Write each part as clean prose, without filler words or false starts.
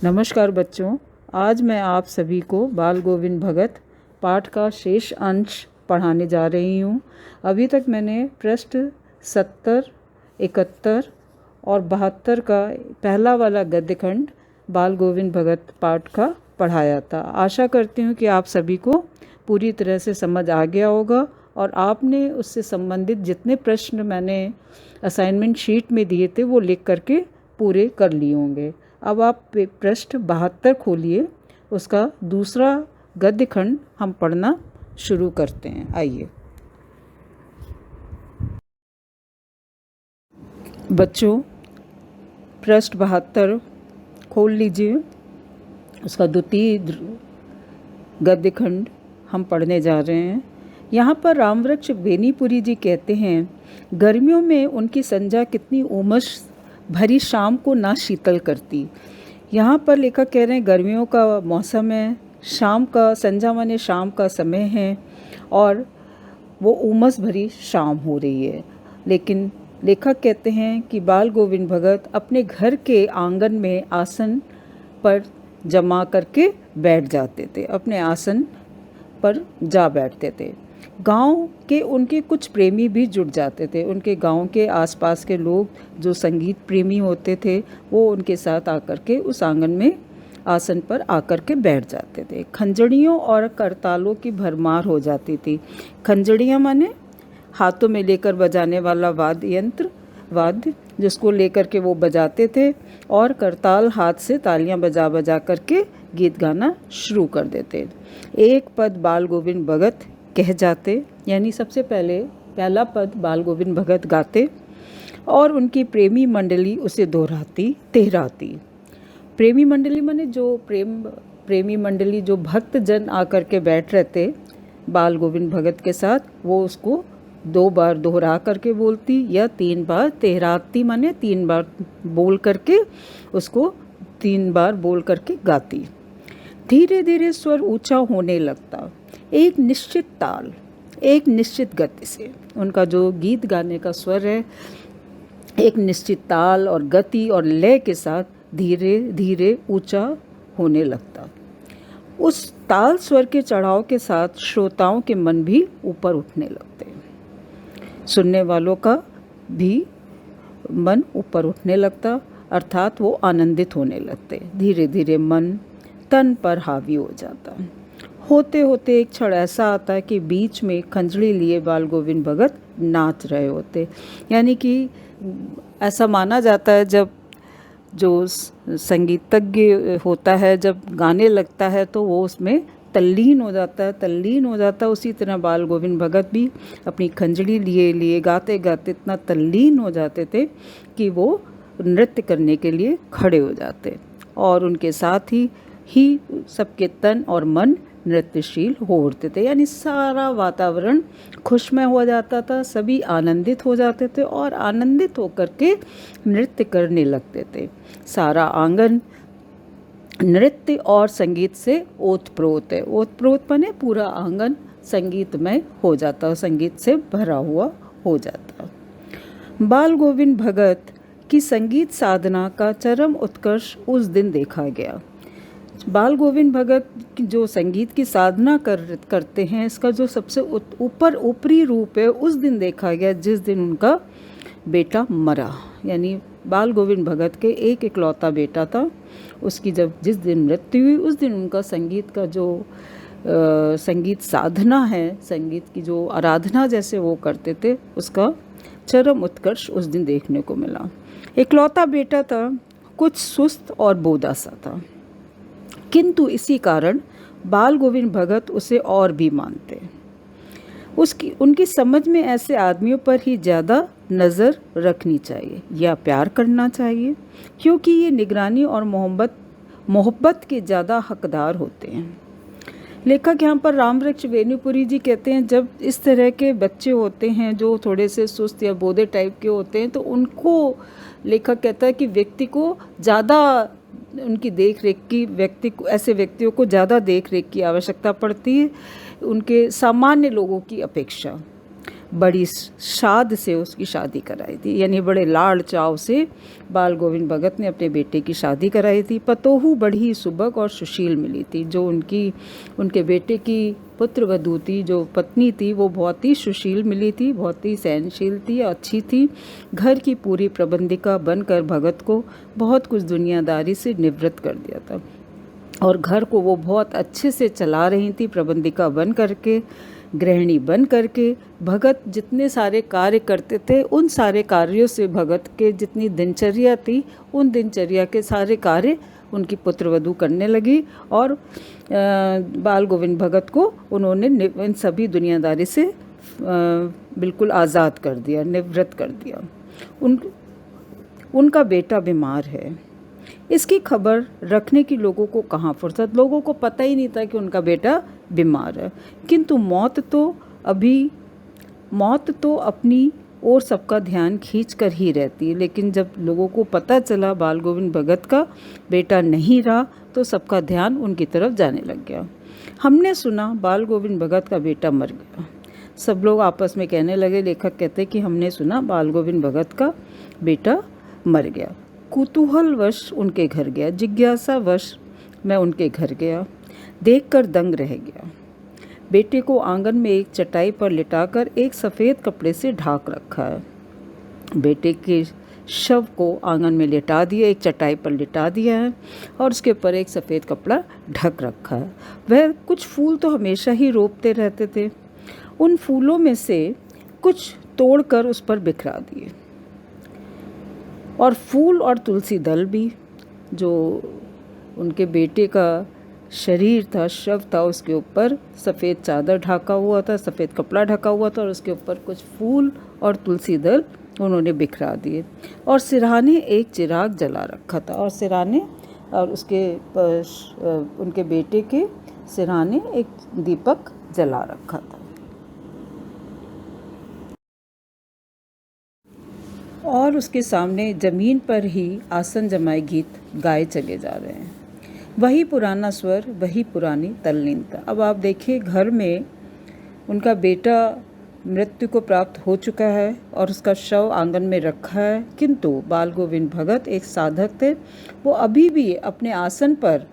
नमस्कार बच्चों, आज मैं आप सभी को बाल गोविंद भगत पाठ का शेष अंश पढ़ाने जा रही हूँ। अभी तक मैंने पृष्ठ 70, 71 और 72 का पहला वाला गद्य खंड बाल गोविंद भगत पाठ का पढ़ाया था। आशा करती हूँ कि आप सभी को पूरी तरह से समझ आ गया होगा और आपने उससे संबंधित जितने प्रश्न मैंने असाइनमेंट शीट में दिए थे वो लिख करके पूरे कर लिए होंगे। अब आप पृष्ठ 72 खोलिए, उसका दूसरा गद्य खंड हम पढ़ना शुरू करते हैं। आइए बच्चों, पृष्ठ 72 खोल लीजिए, उसका द्वितीय गद्य खंड हम पढ़ने जा रहे हैं। यहाँ पर रामवृक्ष बेनीपुरी जी कहते हैं, गर्मियों में उनकी संध्या कितनी उमस भरी शाम को ना शीतल करती। यहाँ पर लेखक कह रहे हैं गर्मियों का मौसम है, शाम का संध्या माने शाम का समय है और वो उमस भरी शाम हो रही है। लेकिन लेखक कहते हैं कि बाल गोविंद भगत अपने घर के आंगन में आसन पर जमा करके बैठ जाते थे, अपने आसन पर जा बैठते थे। गांव के उनके कुछ प्रेमी भी जुट जाते थे। उनके गांव के आसपास के लोग जो संगीत प्रेमी होते थे वो उनके साथ आकर के उस आंगन में आसन पर आकर के बैठ जाते थे। खंजड़ियों और करतालों की भरमार हो जाती थी। खंजड़ियाँ माने हाथों में लेकर बजाने वाला वाद्य जिसको लेकर के वो बजाते थे, और करताल हाथ से तालियां बजा बजा करके गीत गाना शुरू कर देते। एक पद बाल गोविंद भगत कह जाते, यानी सबसे पहले पहला पद बाल गोविंद भगत गाते और उनकी प्रेमी मंडली उसे दोहराती। प्रेमी मंडली माने जो प्रेमी मंडली जो भक्त जन आकर के बैठ रहते बाल गोविंद भगत के साथ, वो उसको 2 बार दोहरा करके बोलती या 3 बार तेहराती, माने 3 बार बोल करके उसको 3 बार बोल करके गाती। धीरे धीरे स्वर ऊंचा होने लगता, एक निश्चित ताल, एक निश्चित गति से। उनका जो गीत गाने का स्वर है एक निश्चित ताल और गति और लय के साथ धीरे धीरे ऊंचा होने लगता। उस ताल स्वर के चढ़ाव के साथ श्रोताओं के मन भी ऊपर उठने लगते, सुनने वालों का भी मन ऊपर उठने लगता, अर्थात वो आनंदित होने लगते। धीरे धीरे मन तन पर हावी हो जाता। होते होते एक क्षण ऐसा आता है कि बीच में खंजड़ी लिए बाल गोविंद भगत नाच रहे होते। यानी कि ऐसा माना जाता है जब जो संगीतज्ञ होता है जब गाने लगता है तो वो उसमें तल्लीन हो जाता है। उसी तरह बाल गोविंद भगत भी अपनी खंजड़ी लिए गाते गाते इतना तल्लीन हो जाते थे कि वो नृत्य करने के लिए खड़े हो जाते और उनके साथ ही सबके तन और मन नृत्यशील हो उठते थे। यानी सारा वातावरण खुशमय हो जाता था, सभी आनंदित हो जाते थे और आनंदित होकर के नृत्य करने लगते थे। सारा आंगन नृत्य और संगीत से ओतप्रोत है। ओतप्रोत माने पूरा आंगन संगीतमय हो जाता, संगीत से भरा हुआ हो जाता। बाल गोविंद भगत की संगीत साधना का चरम उत्कर्ष उस दिन देखा गया। बाल गोविंद भगत जो संगीत की साधना करते हैं, इसका जो सबसे ऊपरी रूप है उस दिन देखा गया जिस दिन उनका बेटा मरा। यानी बाल गोविंद भगत के एक इकलौता बेटा था, उसकी जिस दिन मृत्यु हुई उस दिन उनका संगीत का जो संगीत साधना है, संगीत की जो आराधना जैसे वो करते थे, उसका चरम उत्कर्ष उस दिन देखने को मिला। इकलौता बेटा था, कुछ सुस्त और बोदा सा था, किंतु इसी कारण बाल गोविंद भगत उसे और भी मानते। उनकी समझ में ऐसे आदमियों पर ही ज़्यादा नज़र रखनी चाहिए या प्यार करना चाहिए, क्योंकि ये निगरानी और मोहब्बत के ज़्यादा हकदार होते हैं। लेखक यहाँ पर रामवृक्ष बेनीपुरी जी कहते हैं, जब इस तरह के बच्चे होते हैं जो थोड़े से सुस्त या बोधे टाइप के होते हैं तो उनको लेखक कहता है कि व्यक्ति को ज़्यादा उनकी देख रेख की ऐसे व्यक्तियों को ज़्यादा देख रेख की आवश्यकता पड़ती है उनके सामान्य लोगों की अपेक्षा। बड़ी शाद से उसकी शादी कराई थी, यानी बड़े लाड़ चाव से बाल गोविंद भगत ने अपने बेटे की शादी कराई थी। पतोहू बड़ी सुबक और सुशील मिली थी। जो उनके बेटे की पुत्र वधू थी, जो पत्नी थी, वो बहुत ही सुशील मिली थी, बहुत ही सहनशील थी, अच्छी थी। घर की पूरी प्रबंधिका बनकर भगत को बहुत कुछ दुनियादारी से निवृत्त कर दिया था और घर को वो बहुत अच्छे से चला रही थी, प्रबंधिका बन करके, गृहिणी बन करके। भगत जितने सारे कार्य करते थे, उन सारे कार्यों से भगत के जितनी दिनचर्या थी, उन दिनचर्या के सारे कार्य उनकी पुत्रवधू करने लगी और बाल गोविंद भगत को उन्होंने इन सभी दुनियादारी से बिल्कुल आज़ाद कर दिया, निवृत्त कर दिया। उनका बेटा बीमार है, इसकी खबर रखने की लोगों को कहाँ फुर्सत। लोगों को पता ही नहीं था कि उनका बेटा बीमार है, किंतु मौत तो अपनी और सबका ध्यान खींच कर ही रहती है। लेकिन जब लोगों को पता चला बाल गोविंद भगत का बेटा नहीं रहा, तो सबका ध्यान उनकी तरफ जाने लग गया। हमने सुना बाल गोविंद भगत का बेटा मर गया। सब लोग आपस में कहने लगे, लेखक कहते कि हमने सुना बाल गोविंद भगत का बेटा मर गया। कुतूहलवश उनके घर गया, जिज्ञासावश मैं उनके घर गया, देखकर दंग रह गया। बेटे को आंगन में एक चटाई पर लिटाकर एक सफ़ेद कपड़े से ढाक रखा है। बेटे के शव को आंगन में लिटा दिया, एक चटाई पर लिटा दिया है और उसके ऊपर एक सफ़ेद कपड़ा ढक रखा है। वह कुछ फूल तो हमेशा ही रोपते रहते थे, उन फूलों में से कुछ तोड़कर उस पर बिखरा दिए और फूल और तुलसी दल भी। जो उनके बेटे का शरीर था, शव था, उसके ऊपर सफ़ेद चादर ढका हुआ था, सफ़ेद कपड़ा ढका हुआ था और उसके ऊपर कुछ फूल और तुलसी दल उन्होंने बिखरा दिए और सिरहाने एक चिराग जला रखा था और सिरहाने और उनके बेटे के सिरहाने एक दीपक जला रखा था। और उसके सामने ज़मीन पर ही आसन जमाए गीत गाए चले जा रहे हैं। वही पुराना स्वर, वही पुरानी तल्लीनता। अब आप देखिए, घर में उनका बेटा मृत्यु को प्राप्त हो चुका है और उसका शव आंगन में रखा है, किंतु बाल गोविंद भगत एक साधक थे। वो अभी भी अपने आसन पर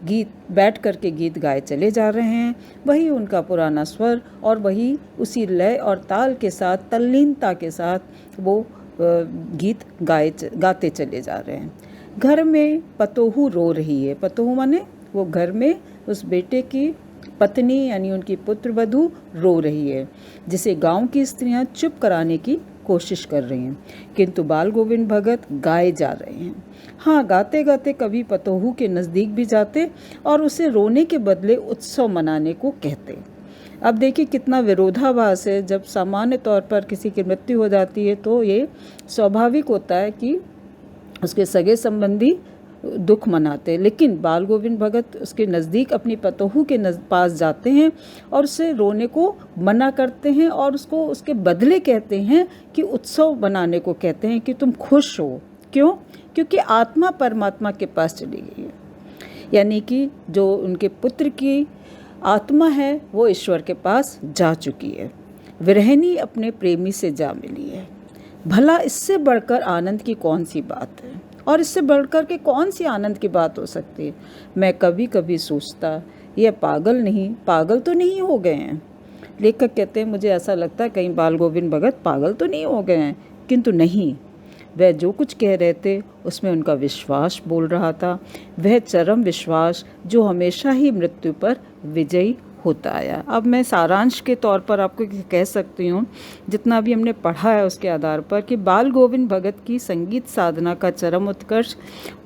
बैठ करके गीत गाए चले जा रहे हैं। वही उनका पुराना स्वर और वही उसी लय और ताल के साथ, तल्लीनता के साथ वो गीत गाते चले जा रहे हैं। घर में पतोहू रो रही है। पतोहू माने वो घर में उस बेटे की पत्नी यानी उनकी पुत्र वधू रो रही है, जिसे गांव की स्त्रियां चुप कराने की कोशिश कर रही हैं, किंतु बाल गोविंद भगत गाए जा रहे हैं। हाँ, गाते गाते कभी पतोहू के नज़दीक भी जाते और उसे रोने के बदले उत्सव मनाने को कहते। अब देखिए कितना विरोधाभास है। जब सामान्य तौर पर किसी की मृत्यु हो जाती है तो ये स्वाभाविक होता है कि उसके सगे संबंधी दुख मनाते हैं, लेकिन बाल गोविंद भगत उसके नज़दीक अपनी पतोहू के पास जाते हैं और उसे रोने को मना करते हैं और उसको उसके बदले कहते हैं कि उत्सव मनाने को कहते हैं कि तुम खुश हो। क्यों? क्योंकि आत्मा परमात्मा के पास चली गई है, यानी कि जो उनके पुत्र की आत्मा है वो ईश्वर के पास जा चुकी है। विरहिणी अपने प्रेमी से जा मिली है। भला इससे बढ़कर आनंद की कौन सी बात है और इससे बढ़कर के कौन सी आनंद की बात हो सकती है? मैं कभी कभी सोचता, ये पागल तो नहीं हो गए हैं। लेखक कहते हैं मुझे ऐसा लगता है कहीं बाल गोविंद भगत पागल तो नहीं हो गए हैं, किंतु नहीं, वह जो कुछ कह रहे थे उसमें उनका विश्वास बोल रहा था, वह चरम विश्वास जो हमेशा ही मृत्यु पर विजयी होता आया। अब मैं सारांश के तौर पर आपको कह सकती हूँ, जितना भी हमने पढ़ा है उसके आधार पर, कि बाल गोविंद भगत की संगीत साधना का चरम उत्कर्ष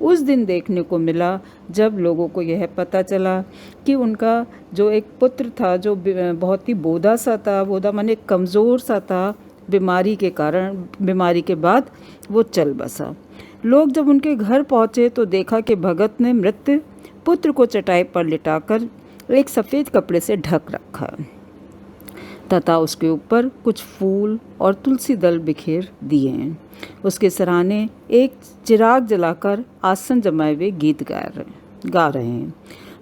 उस दिन देखने को मिला जब लोगों को यह पता चला कि उनका जो एक पुत्र था, जो बहुत ही बोधा सा था, बोधा माने कमज़ोर सा था, बीमारी के कारण, बीमारी के बाद वो चल बसा। लोग जब उनके घर पहुँचे तो देखा कि भगत ने मृत पुत्र को चटाई पर लिटाकर एक सफ़ेद कपड़े से ढक रखा तथा उसके ऊपर कुछ फूल और तुलसी दल बिखेर दिए हैं। उसके सराहने एक चिराग जलाकर आसन जमाए हुए गीत गा रहे हैं।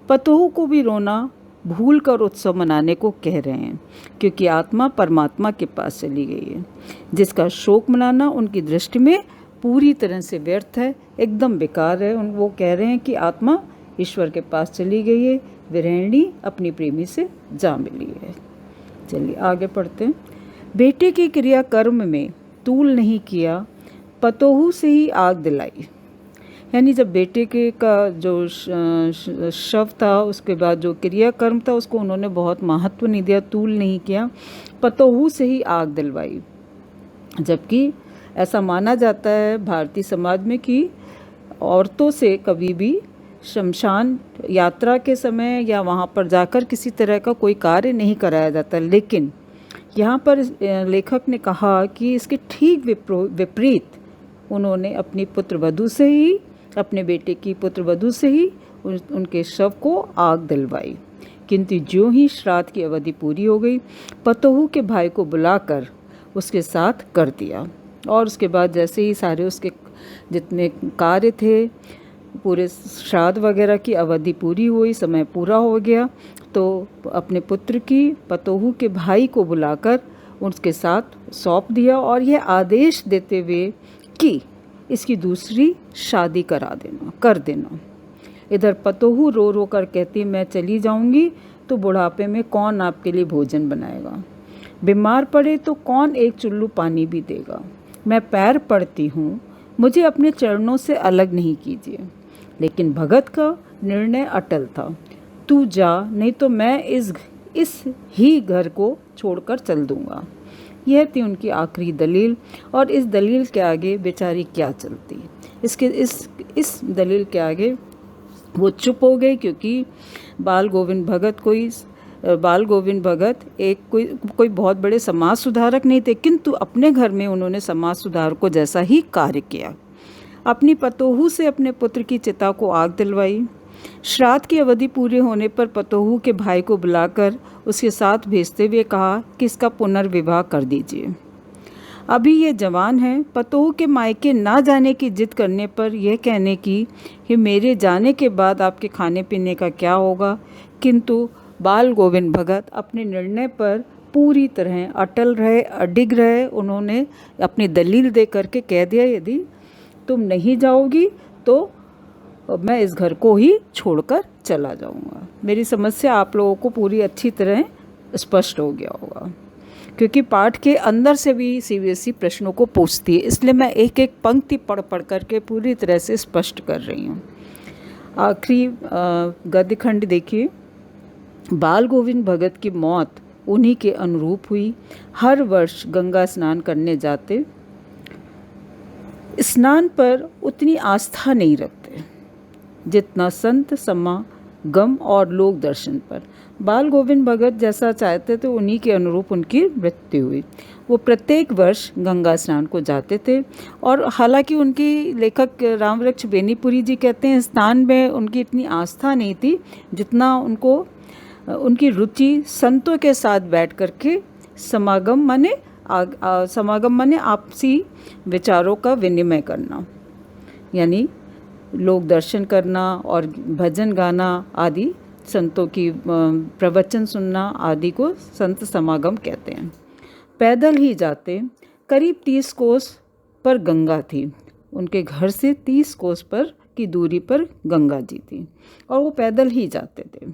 पतोहू को भी रोना भूल कर उत्सव मनाने को कह रहे हैं, क्योंकि आत्मा परमात्मा के पास चली गई है, जिसका शोक मनाना उनकी दृष्टि में पूरी तरह से व्यर्थ है, एकदम बेकार है। वो कह रहे हैं कि आत्मा ईश्वर के पास चली गई है, विरहिणी अपनी प्रेमी से जा मिली है। चलिए आगे पढ़ते हैं। बेटे की क्रिया कर्म में तूल नहीं किया, पतोहू से ही आग दिलाई। यानी जब बेटे के का जो शव था, उसके बाद जो क्रियाकर्म था उसको उन्होंने बहुत महत्व नहीं दिया, तूल नहीं किया, पतोहू से ही आग दिलवाई। जबकि ऐसा माना जाता है भारतीय समाज में कि औरतों से कभी भी शमशान यात्रा के समय या वहाँ पर जाकर किसी तरह का कोई कार्य नहीं कराया जाता, लेकिन यहाँ पर लेखक ने कहा कि इसके ठीक विपरीत उन्होंने अपनी पुत्र वधू से ही, अपने बेटे की पुत्र वधू से ही उनके शव को आग दिलवाई। किंतु ज्यों ही श्राद्ध की अवधि पूरी हो गई, पतोहू के भाई को बुलाकर उसके साथ कर दिया। और उसके बाद जैसे ही सारे उसके जितने कार्य थे, पूरे श्राद्ध वगैरह की अवधि पूरी हुई, समय पूरा हो गया, तो अपने पुत्र की पतोहू के भाई को बुलाकर उसके साथ सौंप दिया और यह आदेश देते हुए कि इसकी दूसरी शादी कर देना। इधर पतोहू रो रो कर कहती, मैं चली जाऊंगी तो बुढ़ापे में कौन आपके लिए भोजन बनाएगा, बीमार पड़े तो कौन एक चुल्लू पानी भी देगा। मैं पैर पड़ती हूँ, मुझे अपने चरणों से अलग नहीं कीजिए। लेकिन भगत का निर्णय अटल था, तू जा, नहीं तो मैं इस ही घर को छोड़कर चल दूंगा। यह थी उनकी आखिरी दलील, और इस दलील के आगे बेचारी क्या चलती। इस दलील के आगे वो चुप हो गई, क्योंकि बाल गोविंद भगत एक कोई बहुत बड़े समाज सुधारक नहीं थे, किंतु अपने घर में उन्होंने समाज सुधारकों जैसा ही कार्य किया। अपनी पतोहू से अपने पुत्र की चिता को आग दिलवाई। श्राद्ध की अवधि पूरे होने पर पतोहू के भाई को बुलाकर उसके साथ भेजते हुए कहा कि इसका पुनर्विवाह कर दीजिए, अभी ये जवान है। पतोहू के मायके ना जाने की जिद करने पर यह कहने की कि मेरे जाने के बाद आपके खाने पीने का क्या होगा, किंतु बाल गोविंद भगत अपने निर्णय पर पूरी तरह अडिग रहे। उन्होंने अपनी दलील दे करके कह दिया, यदि तुम नहीं जाओगी तो मैं इस घर को ही छोड़कर चला जाऊंगा। मेरी समस्या आप लोगों को पूरी अच्छी तरह स्पष्ट हो गया होगा, क्योंकि पाठ के अंदर से भी सीबीएसई प्रश्नों को पूछती है, इसलिए मैं एक एक पंक्ति पढ़ करके पूरी तरह से स्पष्ट कर रही हूँ। आखिरी गद्य खंड देखिए। बाल गोविंद भगत की मौत उन्हीं के अनुरूप हुई। हर वर्ष गंगा स्नान करने जाते, स्नान पर उतनी आस्था नहीं रखते जितना संत समागम और लोक दर्शन पर। बाल गोविंद भगत जैसा चाहते थे उन्हीं के अनुरूप उनकी मृत्यु हुई। वो प्रत्येक वर्ष गंगा स्नान को जाते थे, और हालांकि उनकी लेखक रामवृक्ष बेनीपुरी जी कहते हैं स्नान में उनकी इतनी आस्था नहीं थी जितना उनकी रुचि संतों के साथ बैठ करके समागम माने आपसी विचारों का विनिमय करना, यानी लोक दर्शन करना और भजन गाना आदि, संतों की प्रवचन सुनना आदि को संत समागम कहते हैं। पैदल ही जाते। करीब 30 कोस पर गंगा थी। उनके घर से 30 कोस पर की दूरी पर गंगा जी थी, और वो पैदल ही जाते थे।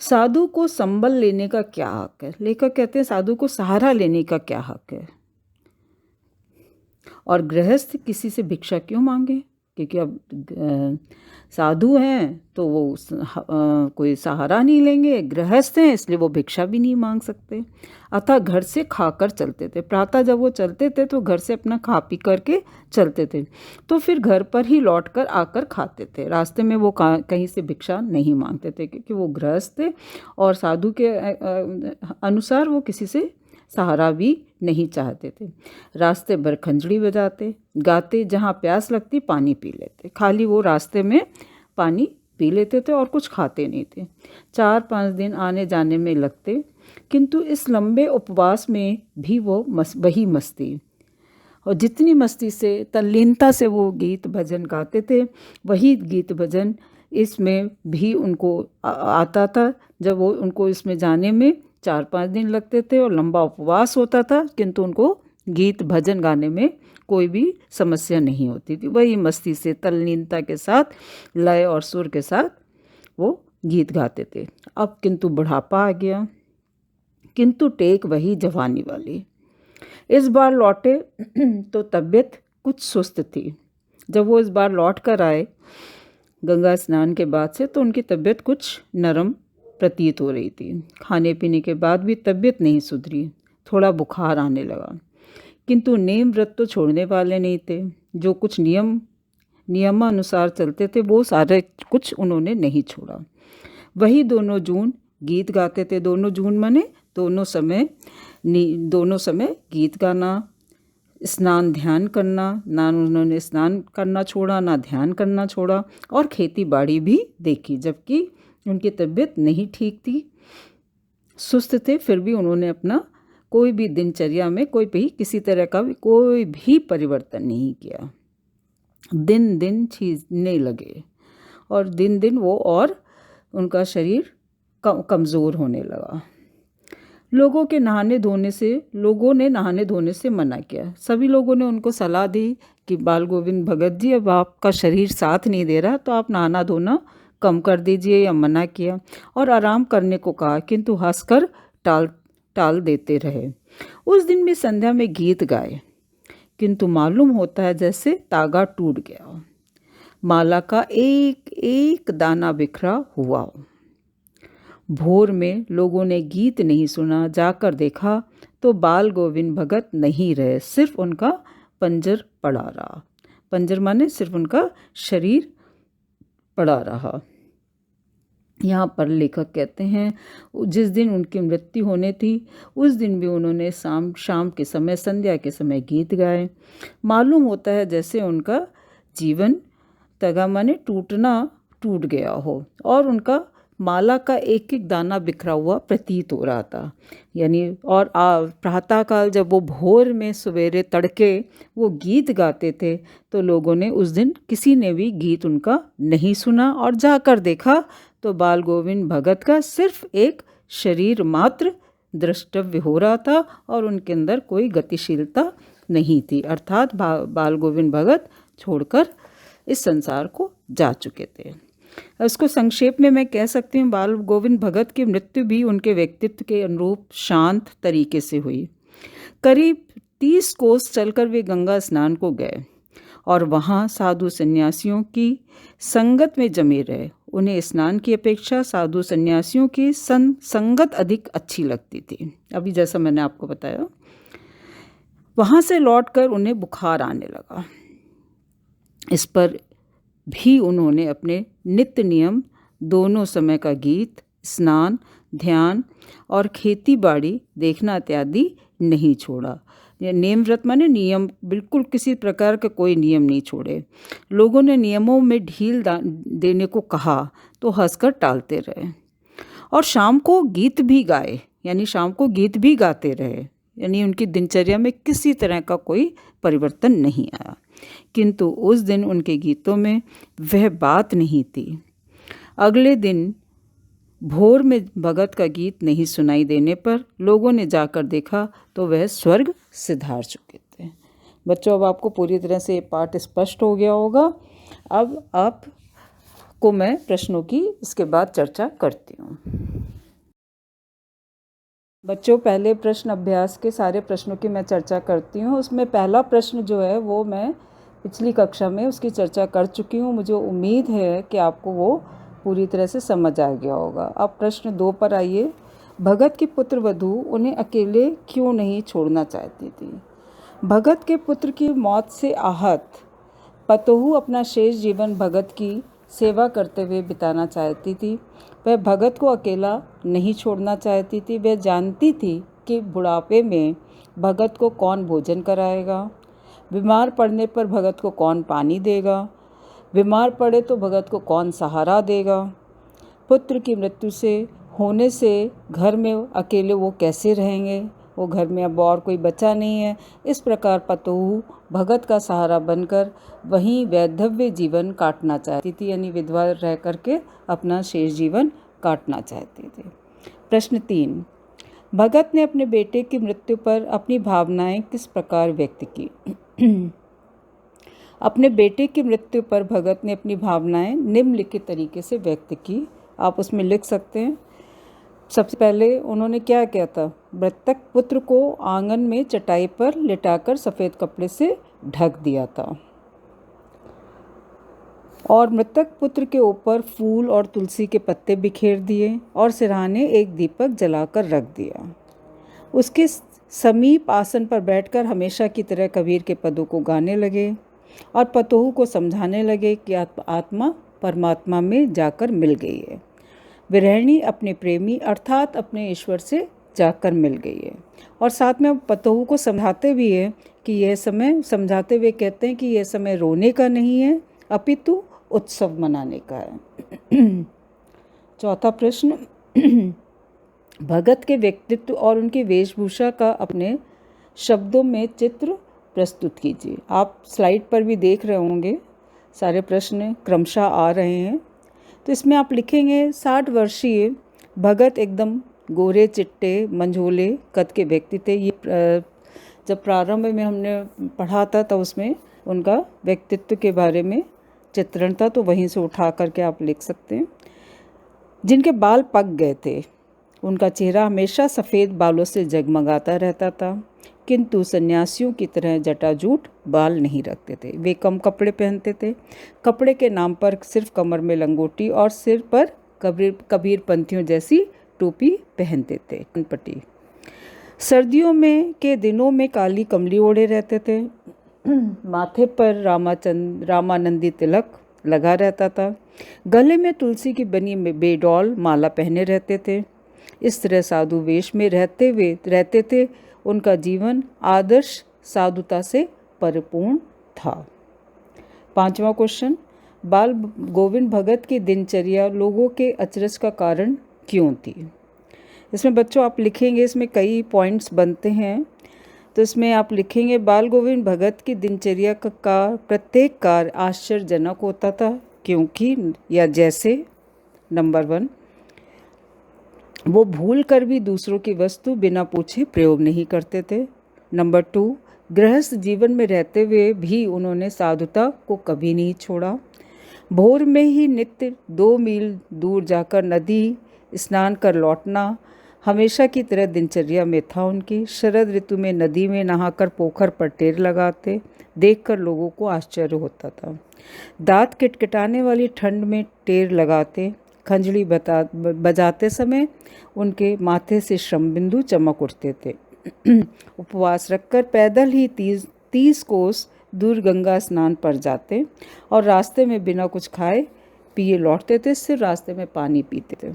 साधु को संबल लेने का क्या हक है? लेखक कहते हैं साधु को सहारा लेने का क्या हक है, और गृहस्थ किसी से भिक्षा क्यों मांगे? क्योंकि अब साधु हैं तो वो कोई सहारा नहीं लेंगे, गृहस्थ हैं इसलिए वो भिक्षा भी नहीं मांग सकते। अतः घर से खाकर चलते थे। प्रातः जब वो चलते थे तो घर से अपना खा पी करके चलते थे, तो फिर घर पर ही लौट कर आकर खाते थे। रास्ते में वो कहीं से भिक्षा नहीं मांगते थे, क्योंकि वो गृहस्थ थे और साधु के अनुसार वो किसी से सहारा भी नहीं चाहते थे। रास्ते भर खंजड़ी बजाते, गाते, जहाँ प्यास लगती पानी पी लेते। खाली वो रास्ते में पानी पी लेते थे और कुछ खाते नहीं थे। 4-5 दिन आने जाने में लगते, किंतु इस लंबे उपवास में भी वो वही मस्ती, और जितनी मस्ती से तल्लीनता से वो गीत भजन गाते थे, वही गीत भजन इसमें भी उनको आता था। जब वो उनको इसमें जाने में 4-5 दिन लगते थे और लंबा उपवास होता था, किंतु उनको गीत भजन गाने में कोई भी समस्या नहीं होती थी। वही मस्ती से तल्लीनता के साथ, लय और सुर के साथ वो गीत गाते थे। अब किंतु बुढ़ापा आ गया, किंतु टेक वही जवानी वाली। इस बार लौटे तो तबीयत कुछ सुस्त थी। जब वो इस बार लौट कर आए गंगा स्नान के बाद से, तो उनकी तबीयत कुछ नरम प्रतीत हो रही थी। खाने पीने के बाद भी तबीयत नहीं सुधरी, थोड़ा बुखार आने लगा। किंतु नेम व्रत तो छोड़ने वाले नहीं थे। जो कुछ नियमानुसार चलते थे वो सारे कुछ उन्होंने नहीं छोड़ा। वही दोनों जून गीत गाते थे। दोनों जून माने दोनों समय गीत गाना, स्नान ध्यान करना। ना उन्होंने स्नान करना छोड़ा, ना ध्यान करना छोड़ा, और खेती बाड़ी भी देखी। जबकि उनकी तबीयत नहीं ठीक थी, सुस्त थे, फिर भी उन्होंने अपना कोई भी दिनचर्या में किसी तरह का कोई भी परिवर्तन नहीं किया। दिन दिन छीनने लगे और दिन दिन वो और उनका शरीर कमज़ोर होने लगा। लोगों ने नहाने धोने से मना किया। सभी लोगों ने उनको सलाह दी कि बाल गोविंद भगत जी, अब आपका शरीर साथ नहीं दे रहा तो आप नहाना धोना कम कर दीजिए, या मना किया और आराम करने को कहा, किंतु हंसकर टाल देते रहे। उस दिन भी संध्या में गीत गाए, किंतु मालूम होता है जैसे तागा टूट गया, माला का एक एक दाना बिखरा हुआ। भोर में लोगों ने गीत नहीं सुना। जाकर देखा तो बाल गोविंद भगत नहीं रहे, सिर्फ उनका पंजर पड़ा रहा। पंजर माने सिर्फ उनका शरीर पड़ा रहा। यहाँ पर लेखक कहते हैं जिस दिन उनकी मृत्यु होने थी उस दिन भी उन्होंने शाम के समय, संध्या के समय गीत गाए। मालूम होता है जैसे उनका जीवन तगा माने टूट गया हो और उनका माला का एक एक दाना बिखरा हुआ प्रतीत हो रहा था। यानी और प्रातःकाल जब वो भोर में सवेरे तड़के वो गीत गाते थे तो लोगों ने उस दिन किसी ने भी गीत उनका नहीं सुना, और जाकर देखा तो बाल गोविंद भगत का सिर्फ एक शरीर मात्र द्रष्टव्य हो रहा था और उनके अंदर कोई गतिशीलता नहीं थी। अर्थात बाल गोविंद भगत छोड़कर इस संसार को जा चुके थे। इसको संक्षेप में मैं कह सकती हूँ, बाल गोविंद भगत की मृत्यु भी उनके व्यक्तित्व के अनुरूप शांत तरीके से हुई। करीब 30 कोस चलकर वे गंगा स्नान को गए और वहाँ साधु सन्यासियों की संगत में जमे रहे। उन्हें स्नान की अपेक्षा साधु सन्यासियों की संगत अधिक अच्छी लगती थी। अभी जैसा मैंने आपको बताया, वहाँ से लौटकर उन्हें बुखार आने लगा। इस पर भी उन्होंने अपने नित्य नियम दोनों समय का गीत, स्नान, ध्यान और खेती बाड़ी देखना इत्यादि नहीं छोड़ा। नेम व्रत माने नियम, बिल्कुल किसी प्रकार का कोई नियम नहीं छोड़े। लोगों ने नियमों में ढील देने को कहा तो हंसकर टालते रहे और शाम को गीत भी गाए, यानी शाम को गीत भी गाते रहे। यानी उनकी दिनचर्या में किसी तरह का कोई परिवर्तन नहीं आया, किंतु उस दिन उनके गीतों में वह बात नहीं थी। अगले दिन भोर में भगत का गीत नहीं सुनाई देने पर लोगों ने जाकर देखा तो वह स्वर्ग सिधार चुके थे। बच्चों, अब आपको पूरी तरह से ये पाठ स्पष्ट हो गया होगा। अब आपको मैं प्रश्नों की इसके बाद चर्चा करती हूँ। बच्चों, पहले प्रश्न अभ्यास के सारे प्रश्नों की मैं चर्चा करती हूँ। उसमें पहला प्रश्न जो है वो मैं पिछली कक्षा में उसकी चर्चा कर चुकी हूँ। मुझे उम्मीद है कि आपको वो पूरी तरह से समझ आ गया होगा। अब प्रश्न 2 पर आइए। भगत की पुत्र वधू उन्हें अकेले क्यों नहीं छोड़ना चाहती थी? भगत के पुत्र की मौत से आहत पतोहू अपना शेष जीवन भगत की सेवा करते हुए बिताना चाहती थी। वह भगत को अकेला नहीं छोड़ना चाहती थी। वह जानती थी कि बुढ़ापे में भगत को कौन भोजन कराएगा, बीमार पड़ने पर भगत को कौन पानी देगा, बीमार पड़े तो भगत को कौन सहारा देगा। पुत्र की मृत्यु होने से घर में अकेले वो कैसे रहेंगे? वो घर में अब और कोई बचा नहीं है। इस प्रकार पतोहू भगत का सहारा बनकर वहीं वैधव्य जीवन काटना चाहती थी, यानी विधवा रह करके अपना शेष जीवन काटना चाहती थी। प्रश्न 3, भगत ने अपने बेटे की मृत्यु पर अपनी भावनाएं किस प्रकार व्यक्त की? अपने बेटे की मृत्यु पर भगत ने अपनी भावनाएं निम्नलिखित तरीके से व्यक्त की, आप उसमें लिख सकते हैं। सबसे पहले उन्होंने क्या किया था? मृतक पुत्र को आंगन में चटाई पर लिटाकर सफ़ेद कपड़े से ढक दिया था और मृतक पुत्र के ऊपर फूल और तुलसी के पत्ते बिखेर दिए और सिरहाने एक दीपक जलाकर रख दिया। उसके समीप आसन पर बैठकर हमेशा की तरह कबीर के पदों को गाने लगे और पतोहू को समझाने लगे कि आत्मा परमात्मा में जाकर मिल गई है, विरहिणी अपने प्रेमी अर्थात अपने ईश्वर से जाकर मिल गई है। और साथ में पतोहू को समझाते भी है कि यह समय, समझाते हुए कहते हैं कि यह समय रोने का नहीं है अपितु उत्सव मनाने का है। चौथा प्रश्न, भगत के व्यक्तित्व और उनकी वेशभूषा का अपने शब्दों में चित्र प्रस्तुत कीजिए। आप स्लाइड पर भी देख रहे होंगे, सारे प्रश्न क्रमशः आ रहे हैं। तो इसमें आप लिखेंगे 60 वर्षीय भगत एकदम गोरे चिट्टे मंझोले कद के व्यक्ति थे। ये जब प्रारंभ में हमने पढ़ा था तो उसमें उनका व्यक्तित्व के बारे में चित्रण था, तो वहीं से उठा करके आप लिख सकते हैं। जिनके बाल पक गए थे, उनका चेहरा हमेशा सफ़ेद बालों से जगमगाता रहता था, किंतु सन्यासियों की तरह जटाजूट बाल नहीं रखते थे। वे कम कपड़े पहनते थे। कपड़े के नाम पर सिर्फ कमर में लंगोटी और सिर पर कबीर पंथियों जैसी टोपी पहनते थे, पट्टी। सर्दियों में के दिनों में काली कमली ओढ़े रहते थे। माथे पर रामानंदी तिलक लगा रहता था। गले में तुलसी की बनी बेडौल माला पहने रहते थे। इस तरह साधु वेश में रहते थे। उनका जीवन आदर्श साधुता से परिपूर्ण था। 5वां क्वेश्चन, बाल गोविंद भगत की दिनचर्या लोगों के अचरज का कारण क्यों थी? इसमें बच्चों आप लिखेंगे, इसमें कई पॉइंट्स बनते हैं। तो इसमें आप लिखेंगे बाल गोविंद भगत की दिनचर्या का प्रत्येक कार्य आश्चर्यजनक होता था, क्योंकि या जैसे नंबर 1, वो भूल कर भी दूसरों की वस्तु बिना पूछे प्रयोग नहीं करते थे। नंबर 2, गृहस्थ जीवन में रहते हुए भी उन्होंने साधुता को कभी नहीं छोड़ा। भोर में ही नित्य 2 मील दूर जाकर नदी स्नान कर लौटना हमेशा की तरह दिनचर्या में था उनकी। शरद ऋतु में नदी में नहाकर पोखर पर टेर लगाते देखकर लोगों को आश्चर्य होता था। दांत किटकिटाने वाली ठंड में टेर लगाते। खंजड़ी बजाते समय उनके माथे से श्रम बिंदु चमक उठते थे। उपवास रखकर पैदल ही 30 कोस दूर गंगा स्नान पर जाते और रास्ते में बिना कुछ खाए पिए लौटते थे, सिर्फ रास्ते में पानी पीते थे।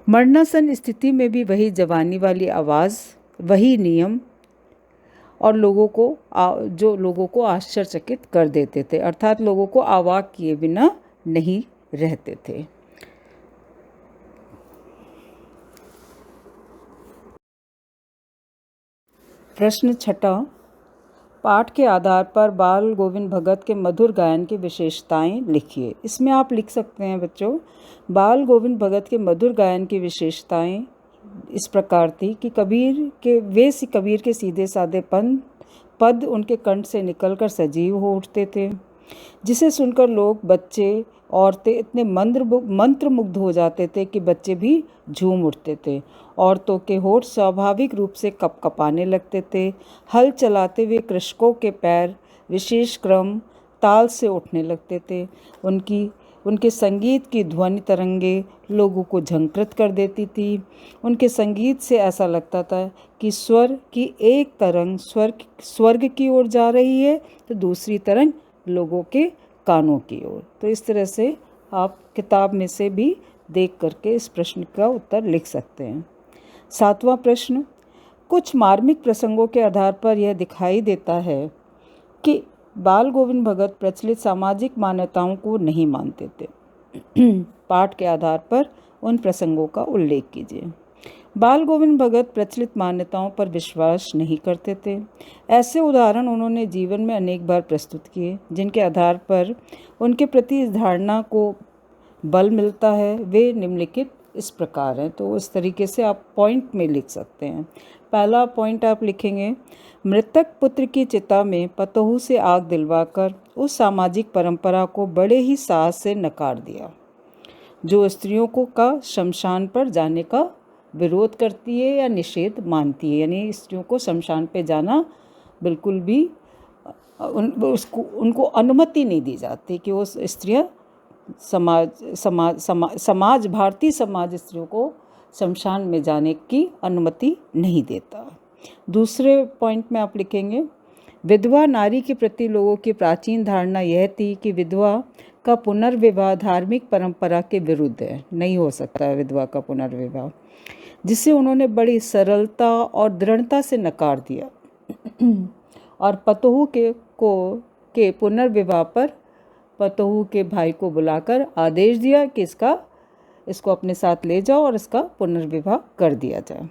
मरणासन स्थिति में भी वही जवानी वाली आवाज़, वही नियम और जो लोगों को आश्चर्यचकित कर देते थे, अर्थात लोगों को अवाक किए बिना नहीं रहते थे। प्रश्न 6, पाठ के आधार पर बाल गोविंद भगत के मधुर गायन की विशेषताएं लिखिए। इसमें आप लिख सकते हैं बच्चों, बाल गोविंद भगत के मधुर गायन की विशेषताएं इस प्रकार थी कि कबीर के सीधे साधे पद उनके कंठ से निकलकर सजीव हो उठते थे, जिसे सुनकर लोग, बच्चे, औरतें इतने मंत्रमुग्ध हो जाते थे कि बच्चे भी झूम उठते थे। औरतों के होठ स्वाभाविक रूप से कपकपाने लगते थे। हल चलाते हुए कृषकों के पैर विशेष क्रम ताल से उठने लगते थे। उनके संगीत की ध्वनि तरंगे लोगों को झंकृत कर देती थी। उनके संगीत से ऐसा लगता था कि स्वर की एक तरंग स्वर्ग की ओर जा रही है तो दूसरी तरंग लोगों के कानों की ओर। तो इस तरह से आप किताब में से भी देख करके इस प्रश्न का उत्तर लिख सकते हैं। 7वां प्रश्न, कुछ मार्मिक प्रसंगों के आधार पर यह दिखाई देता है कि बाल गोविंद भगत प्रचलित सामाजिक मान्यताओं को नहीं मानते थे। पाठ के आधार पर उन प्रसंगों का उल्लेख कीजिए। बाल गोविंद भगत प्रचलित मान्यताओं पर विश्वास नहीं करते थे। ऐसे उदाहरण उन्होंने जीवन में अनेक बार प्रस्तुत किए, जिनके आधार पर उनके प्रति इस धारणा को बल मिलता है। वे निम्नलिखित इस प्रकार हैं, तो इस तरीके से आप पॉइंट में लिख सकते हैं। पहला पॉइंट आप लिखेंगे, मृतक पुत्र की चिता में पतोहू से आग दिलवाकर उस सामाजिक परंपरा को बड़े ही साहस से नकार दिया जो स्त्रियों को का शमशान पर जाने का विरोध करती है या निषेध मानती है। यानी स्त्रियों को शमशान पे जाना बिल्कुल भी उनको अनुमति नहीं दी जाती कि वो स्त्रियाँ भारतीय समाज स्त्रियों को शमशान में जाने की अनुमति नहीं देता। दूसरे पॉइंट में आप लिखेंगे, विधवा नारी के प्रति लोगों की प्राचीन धारणा यह थी कि विधवा का पुनर्विवाह धार्मिक परंपरा के विरुद्ध है, नहीं हो सकता है विधवा का पुनर्विवाह, जिसे उन्होंने बड़ी सरलता और दृढ़ता से नकार दिया और पतोहू के पुनर्विवाह पर पतोहू के भाई को बुलाकर आदेश दिया कि इसको अपने साथ ले जाओ और इसका पुनर्विवाह कर दिया जाए।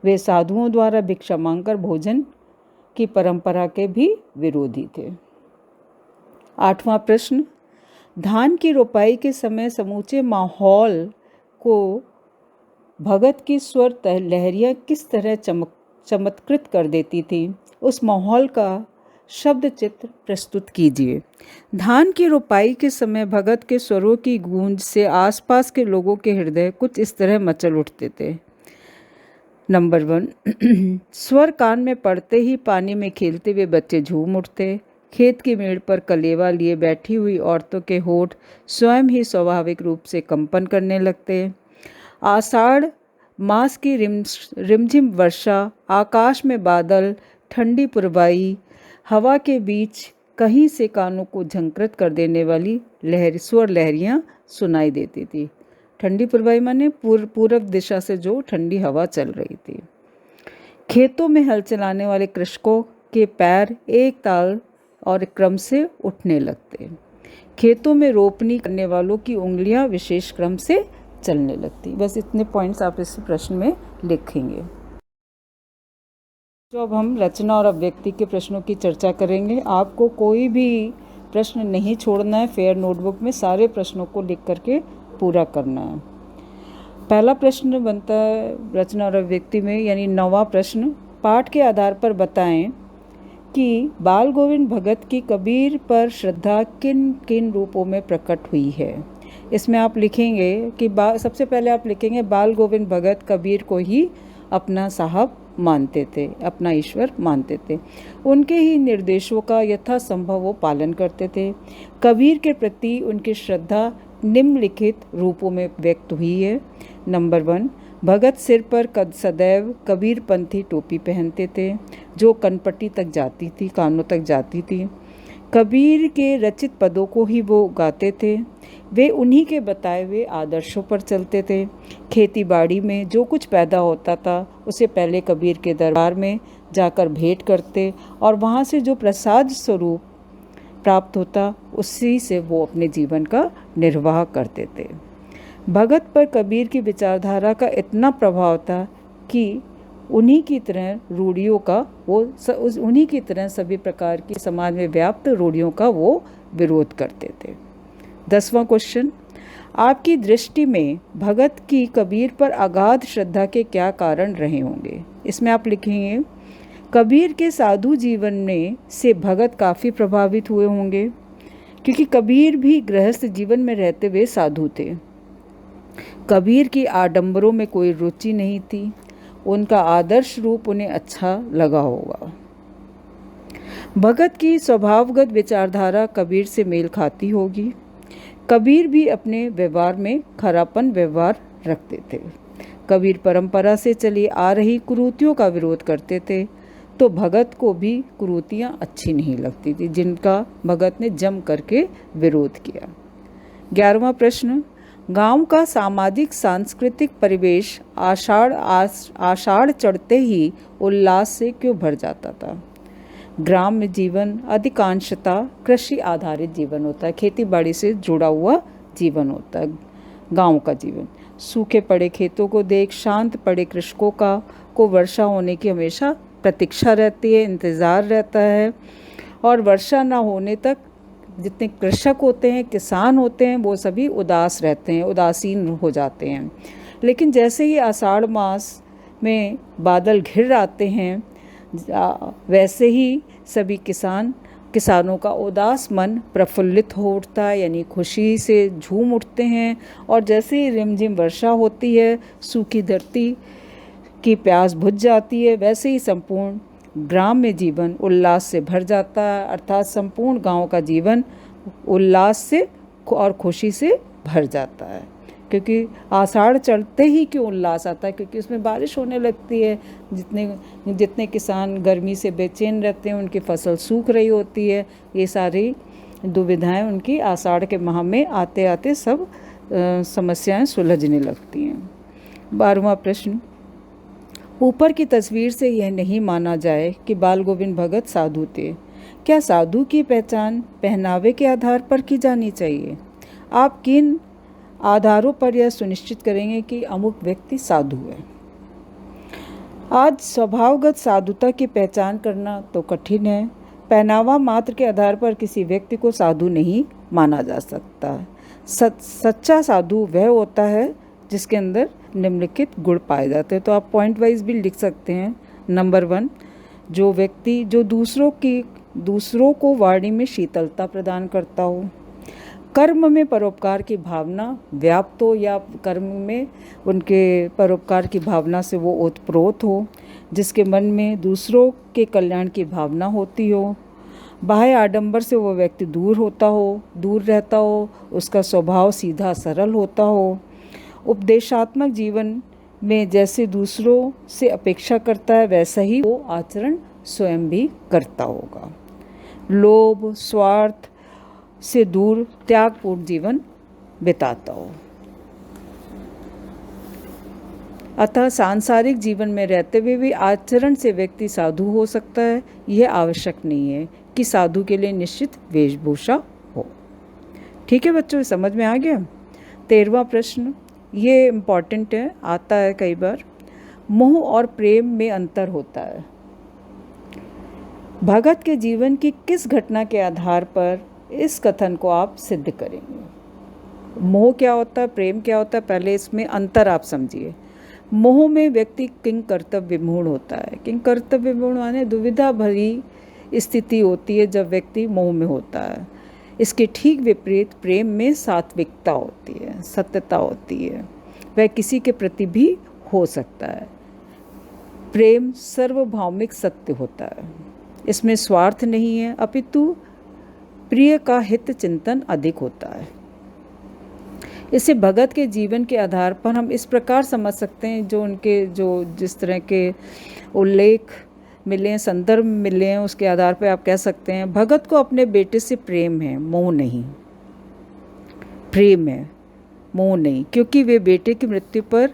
वे साधुओं द्वारा भिक्षा मांगकर भोजन की परंपरा के भी विरोधी थे। 8वां प्रश्न, धान की रोपाई के समय समूचे माहौल को भगत की स्वर लहरियाँ किस तरह चमत्कृत कर देती थी, उस माहौल का शब्द चित्र प्रस्तुत कीजिए। धान की रोपाई के समय भगत के स्वरों की गूंज से आसपास के लोगों के हृदय कुछ इस तरह मचल उठते थे। नंबर 1, स्वर कान में पड़ते ही पानी में खेलते हुए बच्चे झूम उठते। खेत की मेड़ पर कलेवा लिए बैठी हुई औरतों के होठ स्वयं ही स्वाभाविक रूप से कंपन करने लगते। आषाढ़ मास की रिमझिम वर्षा, आकाश में बादल, ठंडी पुरवाई, हवा के बीच कहीं से कानों को झंकृत कर देने वाली स्वर लहरियाँ सुनाई देती थी। ठंडी पुरवाई माने पूर्व दिशा से जो ठंडी हवा चल रही थी। खेतों में हल चलाने वाले कृषकों के पैर एक ताल और क्रम से उठने लगते। खेतों में रोपनी करने वालों की उंगलियां विशेष क्रम से चलने लगती। बस इतने पॉइंट्स आप इस प्रश्न में लिखेंगे। तो अब हम रचना और अभिव्यक्ति के प्रश्नों की चर्चा करेंगे। आपको कोई भी प्रश्न नहीं छोड़ना है, फेयर नोटबुक में सारे प्रश्नों को लिख करके पूरा करना है। पहला प्रश्न बनता है रचना और अभिव्यक्ति में, यानी 9वां प्रश्न, पाठ के आधार पर बताएं कि बाल गोविंद भगत की कबीर पर श्रद्धा किन किन रूपों में प्रकट हुई है। इसमें आप लिखेंगे कि सबसे पहले आप लिखेंगे बाल गोविंद भगत कबीर को ही अपना साहब मानते थे, अपना ईश्वर मानते थे। उनके ही निर्देशों का यथासंभव वो पालन करते थे। कबीर के प्रति उनकी श्रद्धा निम्नलिखित रूपों में व्यक्त हुई है। नंबर 1, भगत सिर पर सदैव कबीरपंथी टोपी पहनते थे जो कनपट्टी तक जाती थी, कानों तक जाती थी। कबीर के रचित पदों को ही वो गाते थे। वे उन्हीं के बताए हुए आदर्शों पर चलते थे। खेती बाड़ी में जो कुछ पैदा होता था उसे पहले कबीर के दरबार में जाकर भेंट करते और वहाँ से जो प्रसाद स्वरूप प्राप्त होता उसी से वो अपने जीवन का निर्वाह करते थे। भगत पर कबीर की विचारधारा का इतना प्रभाव था कि उन्हीं की तरह रूढ़ियों का उन्हीं की तरह सभी प्रकार की समाज में व्याप्त रूढ़ियों का वो विरोध करते थे। 10वां क्वेश्चन, आपकी दृष्टि में भगत की कबीर पर अगाध श्रद्धा के क्या कारण रहे होंगे। इसमें आप लिखेंगे कबीर के साधु जीवन में से भगत काफ़ी प्रभावित हुए होंगे, क्योंकि कबीर भी गृहस्थ जीवन में रहते हुए साधु थे। कबीर की आडंबरों में कोई रुचि नहीं थी। उनका आदर्श रूप उन्हें अच्छा लगा होगा। भगत की स्वभावगत विचारधारा कबीर से मेल खाती होगी। कबीर भी अपने व्यवहार में खरापन व्यवहार रखते थे। कबीर परंपरा से चली आ रही कुरीतियों का विरोध करते थे, तो भगत को भी कुरीतियाँ अच्छी नहीं लगती थी, जिनका भगत ने जम करके विरोध किया। 11वां प्रश्न, गांव का सामाजिक सांस्कृतिक परिवेश आषाढ़ चढ़ते ही उल्लास से क्यों भर जाता था। ग्राम्य जीवन अधिकांशतः कृषि आधारित जीवन होता है, खेती बाड़ी से जुड़ा हुआ जीवन होता है। गांव का जीवन। सूखे पड़े खेतों को देख शांत पड़े कृषकों को वर्षा होने की हमेशा प्रतीक्षा रहती है, इंतज़ार रहता है। और वर्षा ना होने तक जितने कृषक होते हैं, किसान होते हैं, वो सभी उदास रहते हैं, उदासीन हो जाते हैं। लेकिन जैसे ही आषाढ़ मास में बादल घिर आते हैं, वैसे ही सभी किसानों का उदास मन प्रफुल्लित हो उठता है, यानी खुशी से झूम उठते हैं। और जैसे ही रिमझिम वर्षा होती है, सूखी धरती की प्यास बुझ जाती है, वैसे ही संपूर्ण ग्राम में जीवन उल्लास से भर जाता है। अर्थात संपूर्ण गांव का जीवन उल्लास से और खुशी से भर जाता है। क्योंकि आषाढ़ चढ़ते ही क्यों उल्लास आता है, क्योंकि उसमें बारिश होने लगती है। जितने किसान गर्मी से बेचैन रहते हैं, उनकी फसल सूख रही होती है। ये सारी दुविधाएं उनकी आषाढ़ के माह में आते आते सब समस्याएं सुलझने लगती हैं। 12वां प्रश्न, ऊपर की तस्वीर से यह नहीं माना जाए कि बाल गोविंद भगत साधु थे। क्या साधु की पहचान पहनावे के आधार पर की जानी चाहिए? आप किन आधारों पर यह सुनिश्चित करेंगे कि अमुक व्यक्ति साधु है? आज स्वभावगत साधुता की पहचान करना तो कठिन है। पहनावा मात्र के आधार पर किसी व्यक्ति को साधु नहीं माना जा सकता। सच्चा साधु वह होता है जिसके अंदर निम्नलिखित गुण पाए जाते हैं। तो आप पॉइंट वाइज भी लिख सकते हैं। नंबर 1, जो व्यक्ति जो दूसरों को वाणी में शीतलता प्रदान करता हो, कर्म में परोपकार की भावना व्याप्त हो, या कर्म में उनके परोपकार की भावना से वो ओतप्रोत हो, जिसके मन में दूसरों के कल्याण की भावना होती हो, बाह्य आडंबर से वो व्यक्ति दूर रहता हो, उसका स्वभाव सीधा सरल होता हो, उपदेशात्मक जीवन में जैसे दूसरों से अपेक्षा करता है वैसा ही वो आचरण स्वयं भी करता होगा, लोभ स्वार्थ से दूर त्यागपूर्ण जीवन बिताता हो। अतः सांसारिक जीवन में रहते हुए भी आचरण से व्यक्ति साधु हो सकता है। यह आवश्यक नहीं है कि साधु के लिए निश्चित वेशभूषा हो। ठीक है बच्चों, समझ में आ गया? 13वां प्रश्न, ये इम्पॉर्टेंट है, आता है कई बार। मोह और प्रेम में अंतर होता है। भगत के जीवन की किस घटना के आधार पर इस कथन को आप सिद्ध करेंगे? मोह क्या होता है, प्रेम क्या होता है, पहले इसमें अंतर आप समझिए। मोह में व्यक्ति किंग कर्तव्य विमूढ़ होता है। किंग कर्तव्य विमूढ़ माने दुविधा भरी स्थिति होती है जब व्यक्ति मोह में होता है। इसके ठीक विपरीत प्रेम में सात्विकता होती है, सत्यता होती है, वह किसी के प्रति भी हो सकता है। प्रेम सर्वभौमिक सत्य होता है, इसमें स्वार्थ नहीं है, अपितु प्रिय का हित चिंतन अधिक होता है। इसे भगत के जीवन के आधार पर हम इस प्रकार समझ सकते हैं, जो जिस तरह के उल्लेख मिले हैं, संदर्भ मिले हैं, उसके आधार पर आप कह सकते हैं भगत को अपने बेटे से प्रेम है, मोह नहीं। प्रेम है, मोह नहीं, क्योंकि वे बेटे की मृत्यु पर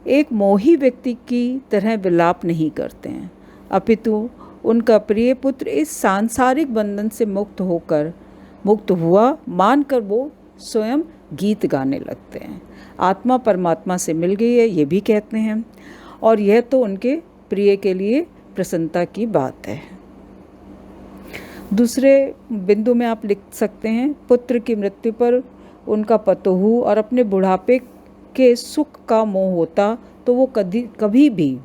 एक मोही व्यक्ति की तरह विलाप नहीं करते हैं, अपितु उनका प्रिय पुत्र इस सांसारिक बंधन से मुक्त हुआ मानकर वो स्वयं गीत गाने लगते हैं। आत्मा परमात्मा से मिल गई है, ये भी कहते हैं, और यह तो उनके प्रिय के लिए प्रसन्नता की बात है। दूसरे बिंदु में आप लिख सकते हैं, पुत्र की मृत्यु पर उनका पतोहू और अपने बुढ़ापे के सुख का मोह होता तो वो कभी भी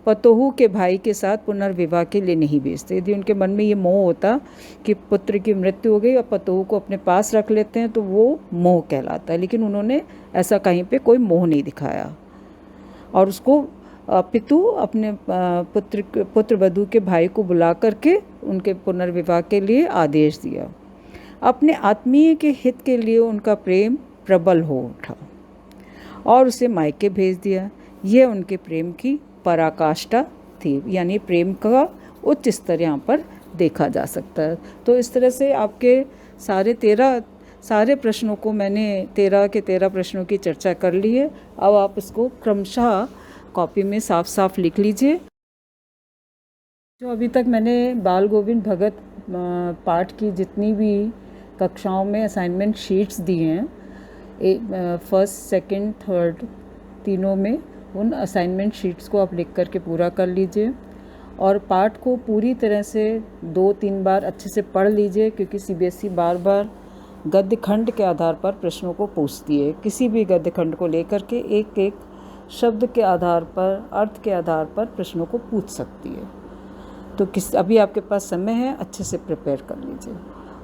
पतोहू के भाई के साथ पुनर्विवाह के लिए नहीं भेजते। यदि उनके मन में ये मोह होता कि पुत्र की मृत्यु हो गई और पतोहू को अपने पास रख लेते हैं तो वो मोह कहलाता है, लेकिन उन्होंने ऐसा कहीं पे कोई मोह नहीं दिखाया और उसको अपितु अपने पुत्र वधू के भाई को बुला करके उनके पुनर्विवाह के लिए आदेश दिया। अपने आत्मीय के हित के लिए उनका प्रेम प्रबल हो उठा और उसे मायके भेज दिया। यह उनके प्रेम की पराकाष्ठा थी, यानी प्रेम का उच्च स्तर यहाँ पर देखा जा सकता है। तो इस तरह से आपके सारे प्रश्नों को मैंने 13 के 13 प्रश्नों की चर्चा कर ली है। अब आप इसको क्रमशः कॉपी में साफ साफ लिख लीजिए। जो अभी तक मैंने बाल गोविंद भगत पाठ की जितनी भी कक्षाओं में असाइनमेंट शीट्स दी हैं, फर्स्ट, सेकंड, थर्ड तीनों में उन असाइनमेंट शीट्स को आप लिख करके पूरा कर लीजिए और पाठ को पूरी तरह से 2-3 बार अच्छे से पढ़ लीजिए, क्योंकि सीबीएसई बार बार गद्य खंड के आधार पर प्रश्नों को पूछती है। किसी भी गद्य खंड को लेकर के एक एक शब्द के आधार पर, अर्थ के आधार पर प्रश्नों को पूछ सकती है। तो अभी आपके पास समय है, अच्छे से प्रिपेयर कर लीजिए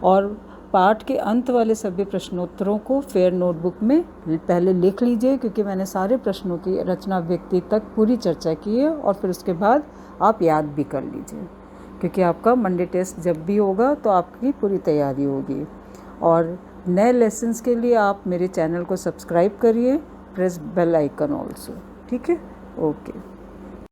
और पाठ के अंत वाले सभी प्रश्नोत्तरों को फेयर नोटबुक में पहले लिख लीजिए, क्योंकि मैंने सारे प्रश्नों की रचना व्यक्ति तक पूरी चर्चा की है और फिर उसके बाद आप याद भी कर लीजिए, क्योंकि आपका मंडे टेस्ट जब भी होगा तो आपकी पूरी तैयारी होगी। और नए लेसन्स के लिए आप मेरे चैनल को सब्सक्राइब करिए, प्रेस बेल आइकन ऑल्सो। ठीक है, ओके।